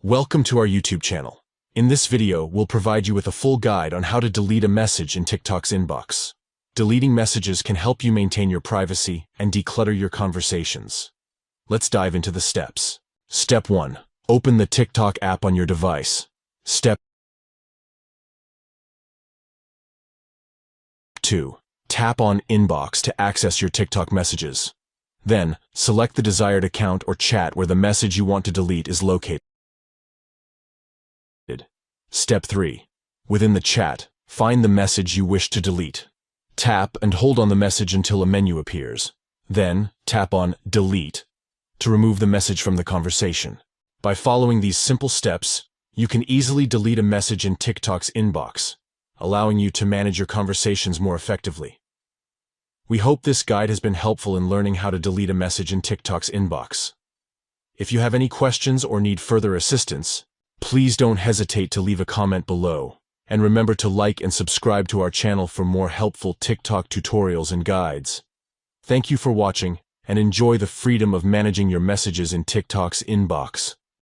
Welcome to our YouTube channel. In this video, we'll provide you with a full guide on how to delete a message in TikTok's inbox. Deleting messages can help you maintain your privacy and declutter your conversations. Let's dive into the steps. Step 1. Open the TikTok app on your device. Step 2. Tap on Inbox to access your TikTok messages. Then, select the desired account or chat where the message you want to delete is located. Step 3. Within the chat, find the message you wish to delete. Tap and hold on the message until a menu appears. Then, tap on Delete to remove the message from the conversation. By following these simple steps, you can easily delete a message in TikTok's inbox, allowing you to manage your conversations more effectively. We hope this guide has been helpful in learning how to delete a message in TikTok's inbox. If you have any questions or need further assistance, please don't hesitate to leave a comment below, and remember to like and subscribe to our channel for more helpful TikTok tutorials and guides. Thank you for watching, and enjoy the freedom of managing your messages in TikTok's inbox.